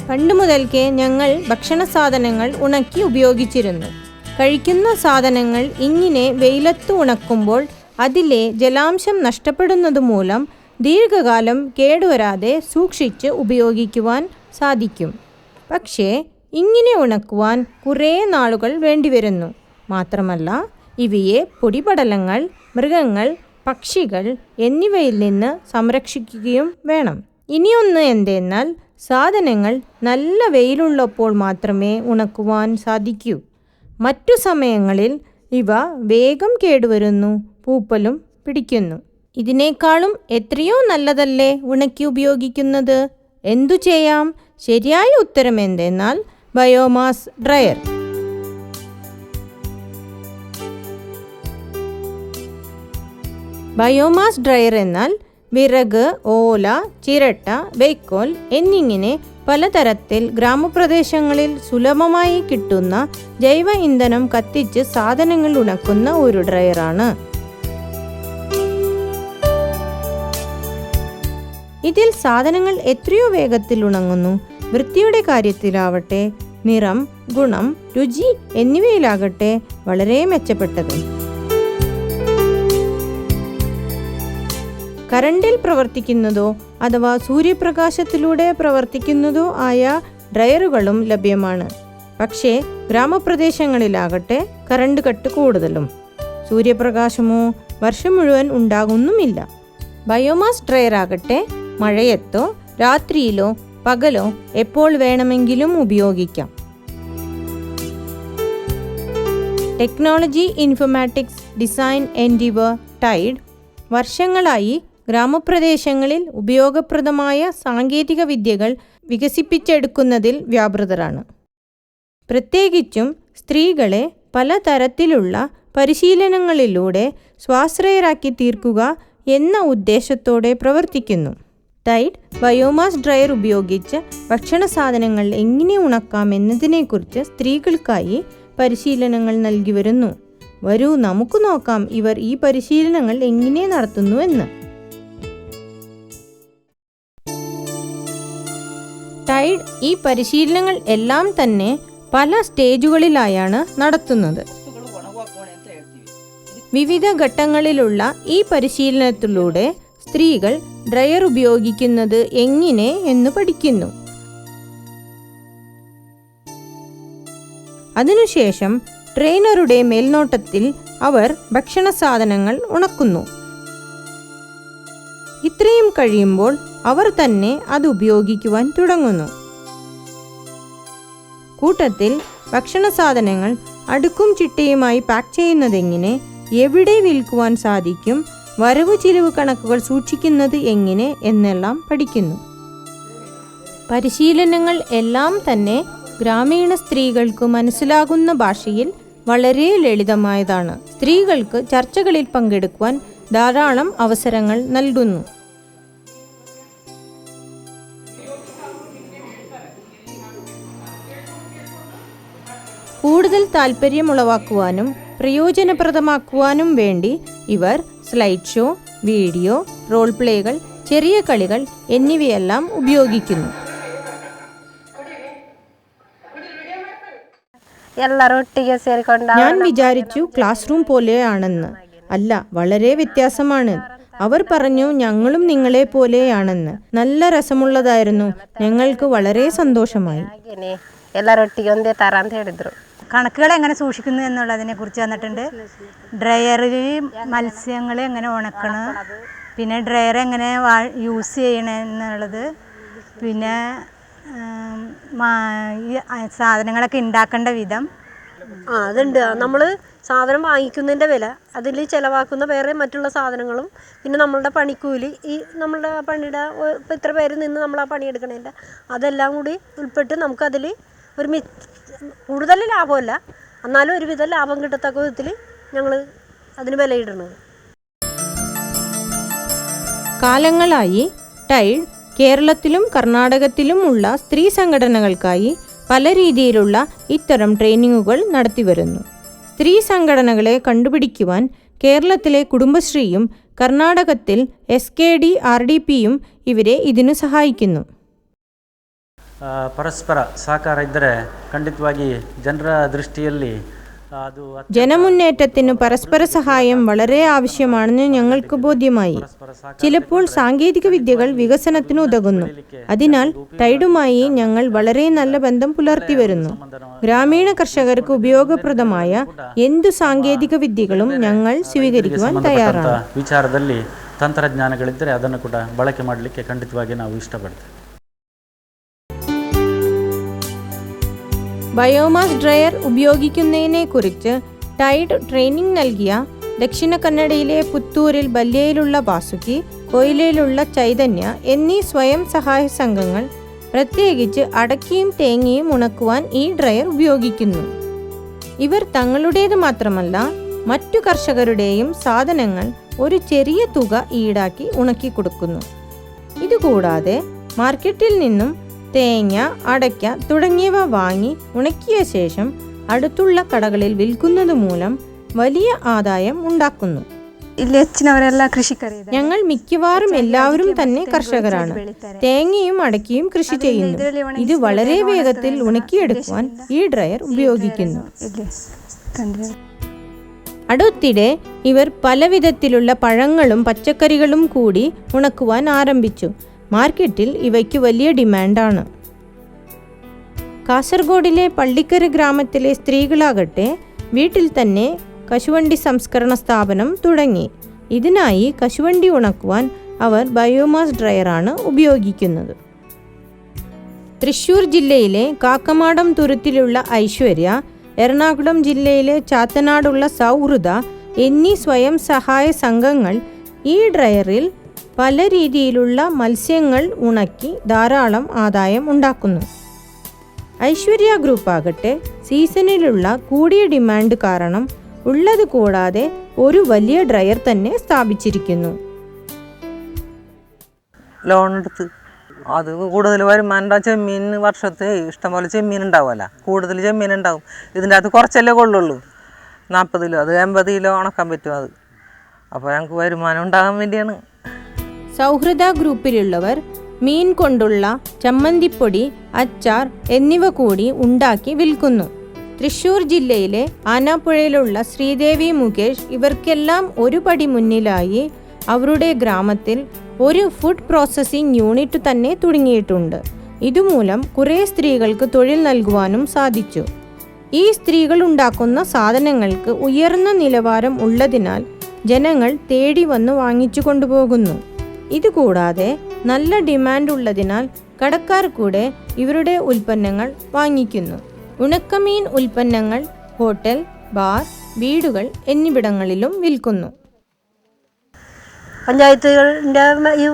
പണ്ട് മുതൽക്കേ ഞങ്ങൾ ഭക്ഷണ സാധനങ്ങൾ ഉണക്കി ഉപയോഗിച്ചിരുന്നു. കഴിക്കുന്ന സാധനങ്ങൾ ഇങ്ങനെ വെയിലത്ത് ഉണക്കുമ്പോൾ അതിലെ ജലാംശം നഷ്ടപ്പെടുന്നത് മൂലം ദീർഘകാലം കേടുവരാതെ സൂക്ഷിച്ച് ഉപയോഗിക്കുവാൻ സാധിക്കും. പക്ഷേ ഇങ്ങനെ ഉണക്കുവാൻ കുറേ നാളുകൾ വേണ്ടിവരുന്നു. മാത്രമല്ല ഇവയെ പൊടിപടലങ്ങൾ, മൃഗങ്ങൾ, പക്ഷികൾ എന്നിവയിൽ നിന്ന് സംരക്ഷിക്കുകയും വേണം. ഇനിയൊന്ന് എന്തെന്നാൽ സാധനങ്ങൾ നല്ല വെയിലുള്ളപ്പോൾ മാത്രമേ ഉണക്കുവാൻ സാധിക്കൂ. മറ്റു സമയങ്ങളിൽ ഇവ വേഗം കേടുവരുന്നു, പൂപ്പലും പിടിക്കുന്നു. ഇതിനേക്കാളും എത്രയോ നല്ലതല്ലേ ഉണക്കി ഉപയോഗിക്കുന്നത്? എന്തു ചെയ്യാം? ശരിയായ ഉത്തരം എന്തെന്നാൽ ബയോമാസ് ഡ്രയർ. ബയോമാസ് ഡ്രയർ എന്നാൽ വിറക്, ഓല, ചിരട്ട, വൈക്കോൽ എന്നിങ്ങനെ പലതരത്തിൽ ഗ്രാമപ്രദേശങ്ങളിൽ സുലഭമായി കിട്ടുന്ന ജൈവ ഇന്ധനം കത്തിച്ച് സാധനങ്ങൾ ഉണക്കുന്ന ഒരു ഡ്രയറാണ്. ഇതിൽ സാധനങ്ങൾ എത്രയോ വേഗത്തിൽ ഉണങ്ങുന്നു. വൃത്തിയുടെ കാര്യത്തിലാവട്ടെ, നിറം, ഗുണം, രുചി എന്നിവയിലാകട്ടെ വളരെ മെച്ചപ്പെട്ടത്. കറണ്ടിൽ പ്രവർത്തിക്കുന്നതോ അഥവാ സൂര്യപ്രകാശത്തിലൂടെ പ്രവർത്തിക്കുന്നതോ ആയ ഡ്രയറുകളും ലഭ്യമാണ്. പക്ഷേ ഗ്രാമപ്രദേശങ്ങളിലാകട്ടെ കറണ്ട് കട്ട് കൂടുതലും. സൂര്യപ്രകാശമോ വർഷം മുഴുവൻ ഉണ്ടാകുന്നുമില്ല. ബയോമാസ് ഡ്രയറാകട്ടെ മഴയത്തോ രാത്രിയിലോ പകലോ എപ്പോൾ വേണമെങ്കിലും ഉപയോഗിക്കാം. Technology informatics design endeavour tide വർഷങ്ങളായി ഗ്രാമപ്രദേശങ്ങളിൽ ഉപയോഗപ്രദമായ സാങ്കേതിക വിദ്യകൾ വികസിപ്പിച്ചെടുക്കുന്നതിൽ വ്യാപൃതരാണ്. പ്രത്യേകിച്ചും സ്ത്രീകളെ പലതരത്തിലുള്ള പരിശീലനങ്ങളിലൂടെ സ്വാശ്രയരാക്കി തീർക്കുക എന്ന ഉദ്ദേശത്തോടെ പ്രവർത്തിക്കുന്നു. ടൈഡ് ബയോമാസ് ഡ്രയർ ഉപയോഗിച്ച് ഭക്ഷണ സാധനങ്ങൾ എങ്ങനെ ഉണക്കാം എന്നതിനെക്കുറിച്ച് സ്ത്രീകൾക്കായി പരിശീലനങ്ങൾ നൽകി വരുന്നു. വരൂ നമുക്ക് നോക്കാം ഇവർ ഈ പരിശീലനങ്ങൾ എങ്ങനെ നടത്തുന്നു എന്ന്. ടൈഡ് ഈ പരിശീലനങ്ങൾ എല്ലാം തന്നെ പല സ്റ്റേജുകളിലായാണ് നടത്തുന്നത്. വിവിധ ഘട്ടങ്ങളിലുള്ള ഈ പരിശീലനത്തിലൂടെ സ്ത്രീകൾ ഡ്രയർ ഉപയോഗിക്കുന്നത് എങ്ങനെ എന്ന് പഠിക്കുന്നു. അതിനുശേഷം ട്രെയിനറുടെ മേൽനോട്ടത്തിൽ അവർ ഭക്ഷണ സാധനങ്ങൾ ഉണക്കുന്നു. ഇത്രയും കഴിയുമ്പോൾ അവർ തന്നെ അത് ഉപയോഗിക്കുവാൻ തുടങ്ങുന്നു. കൂട്ടത്തിൽ ഭക്ഷണ സാധനങ്ങൾ അടുക്കും ചിട്ടയുമായി പാക്ക് ചെയ്യുന്നതെങ്ങനെ, എവിടെ വിൽക്കുവാൻ സാധിക്കും, വരവ് ചിലവ് കണക്കുകൾ സൂക്ഷിക്കുന്നത് എങ്ങനെ എന്നെല്ലാം പഠിക്കുന്നു. പരിശീലനങ്ങൾ എല്ലാം തന്നെ ഗ്രാമീണ സ്ത്രീകൾക്ക് മനസ്സിലാകുന്ന ഭാഷയിൽ വളരെ ലളിതമായതാണ്. സ്ത്രീകൾക്ക് ചർച്ചകളിൽ പങ്കെടുക്കുവാൻ ധാരാളം അവസരങ്ങൾ നൽകുന്നു. കൂടുതൽ താല്പര്യമുളവാക്കുവാനും പ്രയോജനപ്രദമാക്കുവാനും വേണ്ടി ഇവർ സ്ലൈഡ് ഷോ, വീഡിയോ, റോൾ പ്ലേകൾ, ചെറിയ കളികൾ എന്നിവയെല്ലാം ഉപയോഗിക്കുന്നു. ഞാൻ വിചാരിച്ചു ക്ലാസ് റൂം പോലെയാണെന്ന്. അല്ല, വളരെ വ്യത്യാസമാണ്. അവർ പറഞ്ഞു ഞങ്ങളും നിങ്ങളെ പോലെയാണെന്ന്. നല്ല രസമുള്ളതായിരുന്നു. ഞങ്ങൾക്ക് വളരെ സന്തോഷമായി. കണക്കുകൾ എങ്ങനെ സൂക്ഷിക്കുന്നു എന്നുള്ളതിനെ കുറിച്ച് തന്നിട്ടുണ്ട്. ഡ്രയറിൽ മത്സ്യങ്ങൾ എങ്ങനെ ഉണക്കണം, പിന്നെ ഡ്രയർ എങ്ങനെ യൂസ് ചെയ്യണം എന്നുള്ളത്, പിന്നെ സാധനങ്ങളൊക്കെ ഉണ്ടാക്കേണ്ട വിധം. അതുണ്ട്. നമ്മൾ സാധനം വാങ്ങിക്കുന്നതിൻ്റെ വില, അതിൽ ചിലവാക്കുന്ന വേറെ മറ്റുള്ള സാധനങ്ങളും, പിന്നെ നമ്മളുടെ പണിക്കൂലി, ഈ നമ്മളുടെ പണിയുടെ ഇപ്പോൾ ഇത്ര പേര് നിന്ന് നമ്മൾ ആ പണിയെടുക്കണതിൻ്റെ അതെല്ലാം കൂടി ഉൾപ്പെട്ട് നമുക്കതിൽ ഒരു കൂടുതൽ ലാഭമല്ല, എന്നാലും ഒരുവിധം ലാഭം കിട്ടത്തക്ക വിധത്തിൽ ഞങ്ങൾ അതിന് വിലയിടുന്നത്. കാലങ്ങളായി ടൈഡ് കേരളത്തിലും കർണാടകത്തിലും ഉള്ള സ്ത്രീ സംഘടനകൾക്കായി പല രീതിയിലുള്ള ഇത്തരം ട്രെയിനിങ്ങുകൾ നടത്തിവരുന്നു. സ്ത്രീ സംഘടനകളെ കണ്ടുപിടിക്കുവാൻ കേരളത്തിലെ കുടുംബശ്രീയും കർണാടകത്തിൽ SKD RDPയും ഇവരെ ഇതിനു സഹായിക്കുന്നു. ಪರಸ್ಪರ ಸಹಕಾರ ಇದ್ದರೆ ಖಂಡಿತವಾಗಿ ಜನರ ದೃಷ್ಟಿಯಲ್ಲಿ ಅದು ജനമുന്നേറ്റത്തിന് പരസ്പര സഹായം വളരെ ആവശ്യമാണെന്ന് ഞങ്ങൾക്ക് ബോധ്യമായി. ചിലപ്പോൾ സാങ്കേതിക വിദ്യകൾ വികസനത്തിന് ഉതകുന്നു. അതിനാൽ ടൈഡുമായി ഞങ്ങൾ വളരെ നല്ല ബന്ധം പുലർത്തി വരുന്നു. ഗ്രാമീണ കർഷകർക്ക് ഉപയോഗപ്രദമായ എന്തു സാങ്കേതിക വിദ്യകളും ഞങ്ങൾ സ്വീകരിക്കുവാൻ തയ്യാറാണ്. ವಿಚಾರದಲ್ಲಿ ತಂತ್ರಜ್ಞಾನಗಳಿದ್ದರೆ ಅದನ್ನು ಕೂಡ ಬಳಕೆ ಮಾಡಲಿಕ್ಕೆ ಖಂಡಿತವಾಗಿ ನಾವು ಇಷ್ಟಪಡ್ತೇವೆ. ബയോമാസ് ഡ്രയർ ഉപയോഗിക്കുന്നതിനെക്കുറിച്ച് ടൈഡ് ട്രെയിനിങ് നൽകിയ ദക്ഷിണ കന്നഡയിലെ പുത്തൂരിൽ ബല്യയിലുള്ള ബാസുക്കി, കൊയിലയിലുള്ള ചൈതന്യ എന്നീ സ്വയം സഹായ സംഘങ്ങൾ പ്രത്യേകിച്ച് അടക്കയും തേങ്ങയും ഉണക്കുവാൻ ഈ ഡ്രയർ ഉപയോഗിക്കുന്നു. ഇവർ തങ്ങളുടേത് മാത്രമല്ല മറ്റു കർഷകരുടെയും സാധനങ്ങൾ ഒരു ചെറിയ തുക ഈടാക്കി ഉണക്കി കൊടുക്കുന്നു. ഇതുകൂടാതെ മാർക്കറ്റിൽ നിന്നും തേങ്ങ, അടയ്ക്ക തുടങ്ങിയവ വാങ്ങി ഉണക്കിയ ശേഷം അടുത്തുള്ള കടകളിൽ വിൽക്കുന്നത് മൂലം വലിയ ആദായം ഉണ്ടാക്കുന്നു. ഞങ്ങൾ മിക്കവാറും എല്ലാവരും തന്നെ കർഷകരാണ്. തേങ്ങയും അടയ്ക്കയും കൃഷി ചെയ്യുന്നു. ഇത് വളരെ വേഗത്തിൽ ഉണക്കിയെടുക്കുവാൻ ഈ ഡ്രയർ ഉപയോഗിക്കുന്നു. അടുത്തിടെ ഇവർ പലവിധത്തിലുള്ള പഴങ്ങളും പച്ചക്കറികളും കൂടി ഉണക്കുവാൻ ആരംഭിച്ചു. മാർക്കറ്റിൽ ഇവയ്ക്ക് വലിയ ഡിമാൻഡാണ്. കാസർഗോഡിലെ പള്ളിക്കര ഗ്രാമത്തിലെ സ്ത്രീകളാകട്ടെ വീട്ടിൽ തന്നെ കശുവണ്ടി സംസ്കരണ സ്ഥാപനം തുടങ്ങി. ഇതിനായി കശുവണ്ടി ഉണക്കുവാൻ അവർ ബയോമാസ് ഡ്രയറാണ് ഉപയോഗിക്കുന്നത്. തൃശ്ശൂർ ജില്ലയിലെ കാക്കമാടം തുരുത്തിലുള്ള ഐശ്വര്യ, എറണാകുളം ജില്ലയിലെ ചാത്തനാടുള്ള സൗഹൃദ എന്നീ സ്വയം സഹായ സംഘങ്ങൾ ഈ ഡ്രയറിൽ പല രീതിയിലുള്ള മത്സ്യങ്ങൾ ഉണക്കി ധാരാളം ആദായം ഉണ്ടാക്കുന്നു. ഐശ്വര്യ ഗ്രൂപ്പ് ആകട്ടെ സീസണിലുള്ള കൂടിയ ഡിമാൻഡ് കാരണം ഉള്ളത് കൂടാതെ ഒരു വലിയ ഡ്രയർ തന്നെ സ്ഥാപിച്ചിരിക്കുന്നു. ലോൺ എടുത്ത് അത് കൂടുതൽ വരുമാനം. ചെമ്മീൻ വർഷത്തെ ഇഷ്ടംപോലെ ചെമ്മീൻ ഉണ്ടാവുമല്ല, കൂടുതൽ ചെമ്മീൻ ഉണ്ടാവും. ഇതിൻ്റെ അകത്ത് കുറച്ചല്ലേ കൊള്ളുള്ളൂ. 40 കിലോ അത് 80 കിലോ ഉണക്കാൻ പറ്റും. അത് അപ്പോൾ ഞങ്ങൾക്ക് വരുമാനം ഉണ്ടാകാൻ വേണ്ടിയാണ്. സൗഹൃദ ഗ്രൂപ്പിലുള്ളവർ മീൻ കൊണ്ടുള്ള ചമ്മന്തിപ്പൊടി, അച്ചാർ എന്നിവ കൂടി ഉണ്ടാക്കി വിൽക്കുന്നു. തൃശ്ശൂർ ജില്ലയിലെ ആനാപ്പുഴയിലുള്ള ശ്രീദേവി മുകേഷ് ഇവർക്കെല്ലാം ഒരു പടി മുന്നിലായി അവരുടെ ഗ്രാമത്തിൽ ഒരു ഫുഡ് പ്രോസസ്സിംഗ് യൂണിറ്റ് തന്നെ തുടങ്ങിയിട്ടുണ്ട്. ഇതുമൂലം കുറേ സ്ത്രീകൾക്ക് തൊഴിൽ നൽകുവാനും സാധിച്ചു. ഈ സ്ത്രീകൾ ഉണ്ടാക്കുന്ന സാധനങ്ങൾക്ക് ഉയർന്ന നിലവാരം ഉള്ളതിനാൽ ജനങ്ങൾ തേടി വന്ന് വാങ്ങിച്ചു കൊണ്ടുപോകുന്നു. ഇതുകൂടാതെ നല്ല ഡിമാൻഡ് ഉള്ളതിനാൽ കടക്കാർ കൂടെ ഇവരുടെ ഉൽപ്പന്നങ്ങൾ വാങ്ങിക്കുന്നു. ഉണക്കമീൻ ഉൽപ്പന്നങ്ങൾ ഹോട്ടൽ, ബാർ, വീടുകൾ എന്നിവിടങ്ങളിലും വിൽക്കുന്നു. പഞ്ചായത്തുകളുടെ ഈ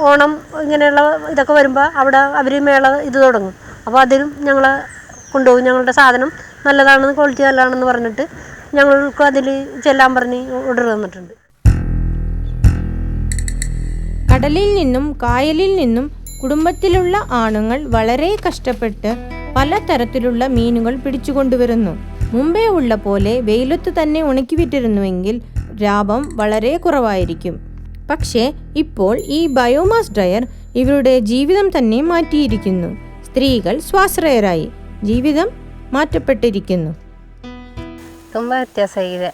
ഓണം ഇങ്ങനെയുള്ള ഇതൊക്കെ വരുമ്പോൾ അവിടെ അവർ മേള ഇത് തുടങ്ങും. അപ്പോൾ അതിലും ഞങ്ങൾ കൊണ്ടുപോകും. ഞങ്ങളുടെ സാധനം നല്ലതാണെന്ന്, ക്വാളിറ്റി നല്ലതാണെന്ന് പറഞ്ഞിട്ട് ഞങ്ങൾക്ക് അതിൽ ചെല്ലാൻ പറഞ്ഞ് ഓർഡർ തന്നിട്ടുണ്ട്. കടലിൽ നിന്നും കായലിൽ നിന്നും കുടുംബത്തിലുള്ള ആണുങ്ങൾ വളരെ കഷ്ടപ്പെട്ട് പലതരത്തിലുള്ള മീനുകൾ പിടിച്ചുകൊണ്ടുവരുന്നു. മുമ്പേ ഉള്ള പോലെ വെയിലത്ത് തന്നെ ഉണക്കി വിറ്റിരുന്നുവെങ്കിൽ ലാഭം വളരെ കുറവായിരിക്കും. പക്ഷേ ഇപ്പോൾ ഈ ബയോമാസ് ഡ്രയർ ഇവരുടെ ജീവിതം തന്നെ മാറ്റിയിരിക്കുന്നു. സ്ത്രീകൾ സ്വാശ്രയരായി, ജീവിതം മാറ്റപ്പെട്ടിരിക്കുന്നു.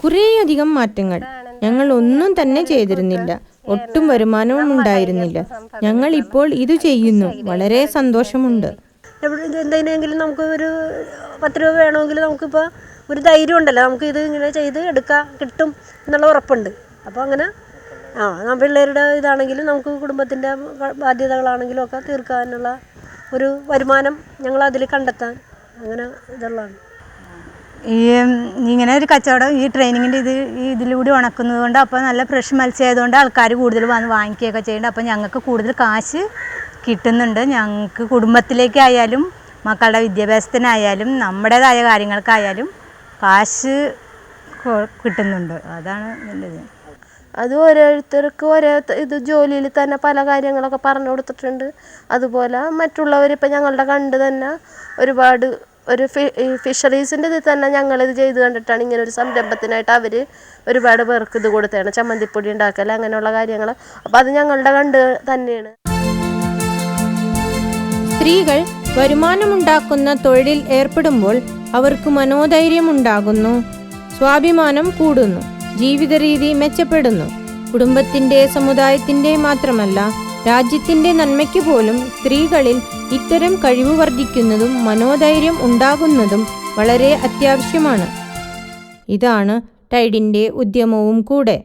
കുറേയധികം മാറ്റങ്ങൾ. ഞങ്ങൾ ഒന്നും തന്നെ ചെയ്തിരുന്നില്ല, ഒട്ടും വരുമാനവും ഉണ്ടായിരുന്നില്ല. ഞങ്ങൾ ഇപ്പോൾ ഇത് ചെയ്യുന്നു. വളരെ സന്തോഷമുണ്ട്. എന്തിനെങ്കിലും നമുക്ക് ഒരു 10 രൂപ വേണമെങ്കിൽ നമുക്കിപ്പോൾ ഒരു ധൈര്യം ഉണ്ടല്ലോ, നമുക്ക് ഇത് ഇങ്ങനെ ചെയ്ത് എടുക്കാം, കിട്ടും എന്നുള്ള ഉറപ്പുണ്ട്. അപ്പോൾ അങ്ങനെ പിള്ളേരുടെ ഇതാണെങ്കിലും നമുക്ക് കുടുംബത്തിൻ്റെ ബാധ്യതകളാണെങ്കിലും ഒക്കെ തീർക്കാനുള്ള ഒരു വരുമാനം ഞങ്ങൾ അതിൽ കണ്ടെത്താൻ അങ്ങനെ ഇതുള്ളതാണ്. ഇങ്ങനെ ഒരു കച്ചവടം ഈ ട്രെയിനിങ്ങിൻ്റെ ഇതിലൂടെ ഉണക്കുന്നത് കൊണ്ട് അപ്പോൾ നല്ല ഫ്രഷ് മത്സ്യം ആയതുകൊണ്ട് ആൾക്കാർ കൂടുതൽ വന്ന് വാങ്ങിക്കുകയൊക്കെ ചെയ്യുന്നുണ്ട്. അപ്പോൾ ഞങ്ങൾക്ക് കൂടുതൽ കാശ് കിട്ടുന്നുണ്ട്. ഞങ്ങൾക്ക് കുടുംബത്തിലേക്കായാലും മക്കളുടെ വിദ്യാഭ്യാസത്തിനായാലും നമ്മുടേതായ കാര്യങ്ങൾക്കായാലും കാശ് കിട്ടുന്നുണ്ട്. അതാണ് നല്ലത്. അത് ഓരോരുത്തർക്ക് ഓരോ ഇത് ജോലിയിൽ തന്നെ പല കാര്യങ്ങളൊക്കെ പറഞ്ഞു കൊടുത്തിട്ടുണ്ട്. അതുപോലെ മറ്റുള്ളവരിപ്പോൾ ഞങ്ങളുടെ കണ്ട് തന്നെ ഒരുപാട് ഒരു ഫിഷറീസിൻ്റെ ഇതിൽ തന്നെ ഞങ്ങളിത് ചെയ്ത് കണ്ടിട്ടാണ് ഇങ്ങനെ ഒരു സംരംഭത്തിനായിട്ട് അവർ ഒരുപാട് പേർക്ക് ഇത് കൊടുത്തതാണ്. ചമ്മന്തിപ്പൊടി ഉണ്ടാക്കൽ അങ്ങനെയുള്ള കാര്യങ്ങൾ. അപ്പോൾ അത് ഞങ്ങളുടെ കണ്ട് തന്നെയാണ്. സ്ത്രീകൾ വരുമാനമുണ്ടാക്കുന്ന തൊഴിലിൽ ഏർപ്പെടുമ്പോൾ അവർക്ക് മനോധൈര്യമുണ്ടാകുന്നു, സ്വാഭിമാനം കൂടുന്നു, ജീവിത രീതി മെച്ചപ്പെടുന്നു. കുടുംബത്തിൻ്റെ, സമുദായത്തിൻ്റെ മാത്രമല്ല രാജ്യത്തിൻ്റെ നന്മയ്ക്ക് പോലും സ്ത്രീകളിൽ ഇത്തരം കഴിവ് വർദ്ധിക്കുന്നതും മനോധൈര്യം ഉണ്ടാകുന്നതും വളരെ അത്യാവശ്യമാണ്. ഇതാണ് ടൈഡിൻ്റെ ഉദ്യമവും കൂടെ.